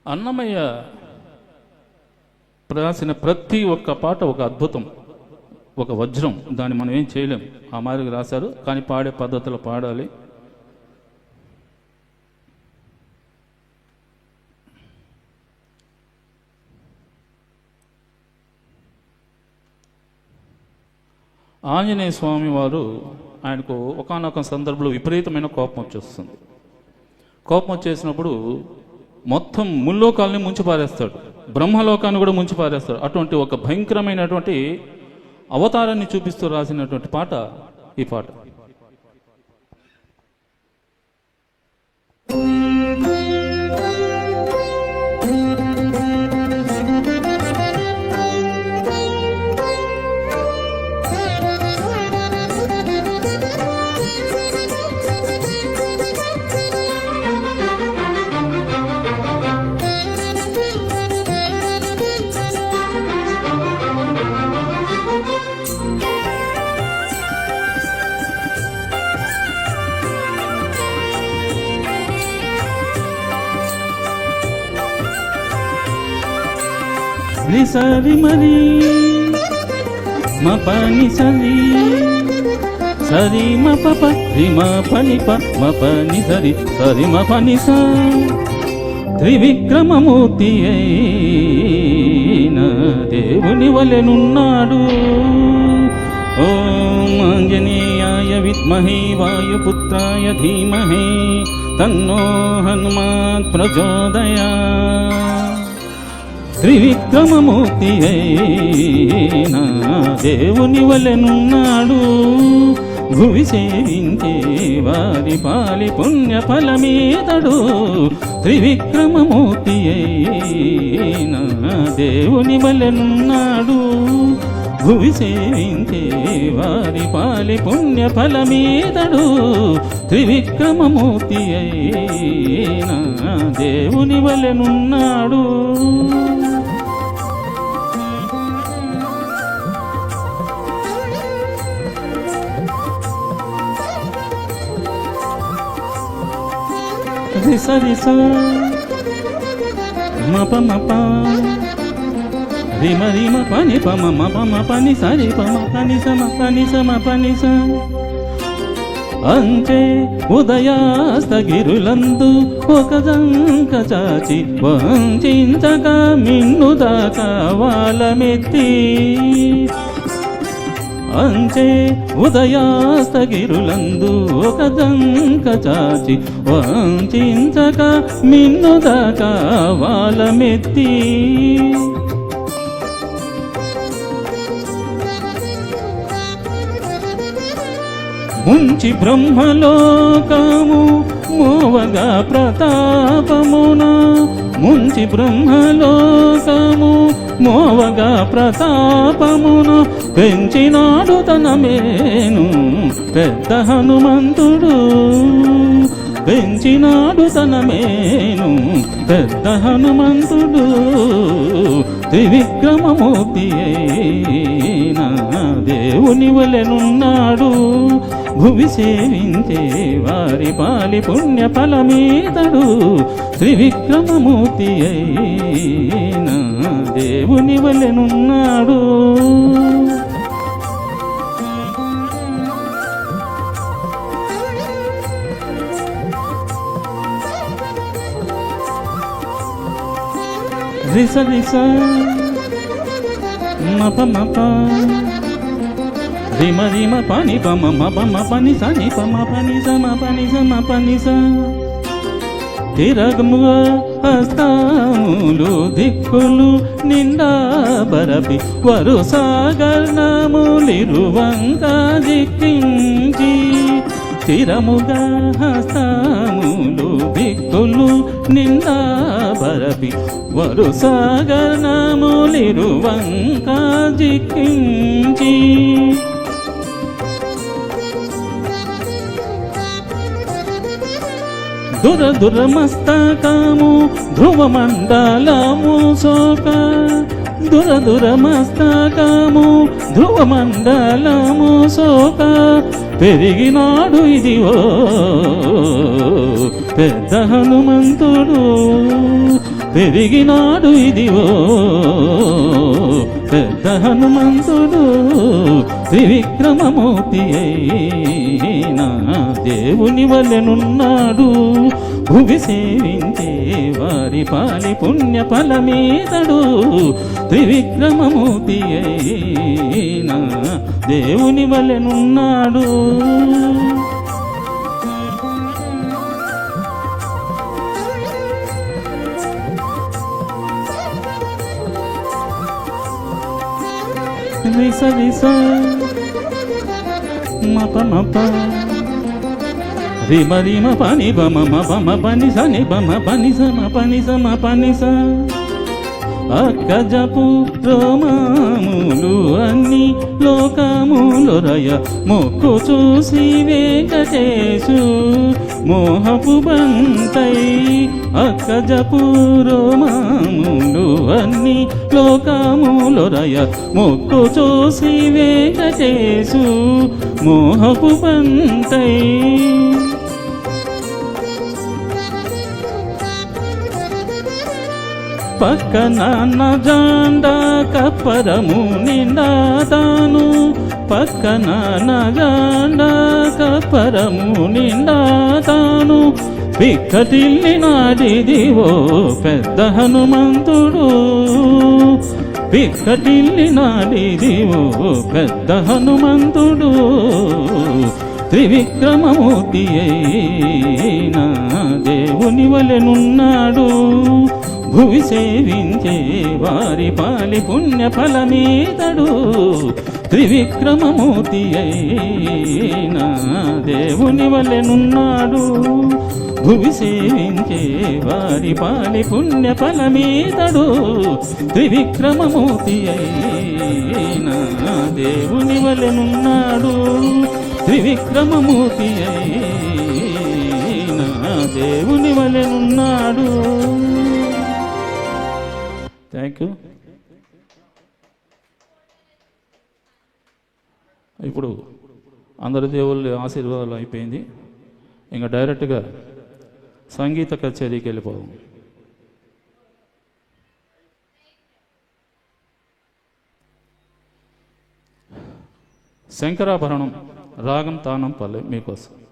అన్నమయ్య రాసిన ప్రతి ఒక్క పాట ఒక అద్భుతం, ఒక వజ్రం. దాన్ని మనం ఏం చేయలేం. ఆ మాదిరిగా రాశారు, కానీ పాడే పద్ధతిలో పాడాలి. ఆంజనేయ స్వామి వారు ఆయనకు ఒకానొక సందర్భంలో విపరీతమైన కోపం వచ్చేస్తుంది. కోపం వచ్చేసినప్పుడు మొత్తం ముల్లోకాలని ముంచి పారేస్తాడు, బ్రహ్మలోకాన్ని కూడా ముంచి పారేస్తాడు. అటువంటి ఒక భయంకరమైనటువంటి అవతారాన్ని చూపిస్తూ రాసినటువంటి పాట ఈ పాట. సరి మరి మ పని సరి సరి మ ప రి మ పని ప మ పని సరి సరి మ పని స త్రివిక్రమమూర్తి అయిన దేవుని వలెనున్నాడు. ఓం ఆంజనేయాయ విద్మహే వాయుపుత్రాయ ధీమహి తన్నో హనుమాత్ ప్రచోదయాత్. త్రివిక్రమమూర్తి అయినా దేవుని వలెనున్నాడు. భువి సేవించే వారి పాలి పుణ్య ఫలమీతడు. త్రివిక్రమమూర్తి అయినా దేవుని వలెనున్నాడు. భువి సేవించే వారి పాలి పుణ్య ఫలమీతడు. త్రివిక్రమమూర్తి అయినా దేవుని వలెనున్నాడు. సరి స మ ప మ ప రి మ రి మ పని ప మ మ ప మ పని సరి ప మ పని స మ పని స మ పని స. అంచే ఉదయాస్తగిరులందు ఒక జంక చాచి వంచించగా మిన్ను దాకా వాళ్ళమెత్తి. అంచే ఉదయాస్తగిరులందు ఒక జంక చాచి వంచించక మిన్ను దాకా వాళ్ళమెత్తి. ముంచి బ్రహ్మలోకము మోవగా ప్రతాపమున. ముంచి బ్రహ్మలోకము మోవగా ప్రతాపమున పెంచినాడు తన మేను పెద్ద హనుమంతుడు. పెంచినాడు తన మేను పెద్ద హనుమంతుడు. త్రివిక్రమమూర్తి అయినా దేవుని వలెనున్నాడు. భువి సేవించే వారి పాలి పుణ్య ఫలమీతడు. త్రివిక్రమమూర్తి అయినా దేవుని వలెనున్నాడు. రిస రిస మ ప మ ప రి మ రి మ పని ప మ మ ప మ పని స ని ప మ పని స మ పని స మ పని స. తిరగముగ హస్తములు దిక్కులు నిండా బరపి వరుసాగర్ణములిరువంక దిక్కించి. తిరముగా హస్తములు దిక్కులు నిండా బరపి వరుసాగర్ణములిరువంక దిక్కించి. దురదురమస్తకము ధ్రువమండలము సోక. దురదురమస్తకము ధ్రువమండలము సోక. పెరిగినాడు ఇదివో పెద్ద హనుమంతుడు. పెరిగినాడు ఇదివో పెద్ద హనుమంతుడు త్రివిక్రమమూర్తి అయినా దేవుని వలెనున్నాడు భువి సేవించే వారి పాలి పుణ్య ఫలమీతడు త్రివిక్రమమూర్తి అయినా దేవుని వలెనున్నాడు. రిస రిస మప మప రిమ రిమ పని బమ మప పని సని బమ పని సమ పని సమ పని స అక్కజపు రోమాములు అన్ని లోకములు రయ మొక్కు చూసి వెంకటేశు మోహపు బంతై అక్కజపు రోమాములు అన్ని లోకములు రయ మొక్కు చూసి వెంకటేశు మోహపు బంతై పక్కన జాండ కప్పరము నిండాతాను పక్కన జాండ కప్పరము నిండాతాను పిక్కటిల్లి నాడిదివో పెద్ద హనుమంతుడు పిక్కటిల్లి నాడిదివో పెద్ద హనుమంతుడు త్రివిక్రమమూర్తి అయినా దేవుని వలెనున్నాడు భువి సేవించే వారి పాలి పుణ్య ఫలమీతడు త్రివిక్రమమూర్తి అయినా దేవుని వలెనున్నాడు భువి సేవించే వారి పాలి పుణ్య ఫలమీతడు త్రివిక్రమమూర్తి అయినా దేవుని వలెనున్నాడు త్రివిక్రమమూర్తి అయినా దేవుని వలెనున్నాడు. Thank you. ఇప్పుడు అందరి దేవుళ్ళ ఆశీర్వాదాలు అయిపోయింది. ఇంకా డైరెక్ట్గా సంగీత కచేరీకి వెళ్ళిపోదాం. శంకరాభరణం రాగం తానం పల్లె మీకోసం.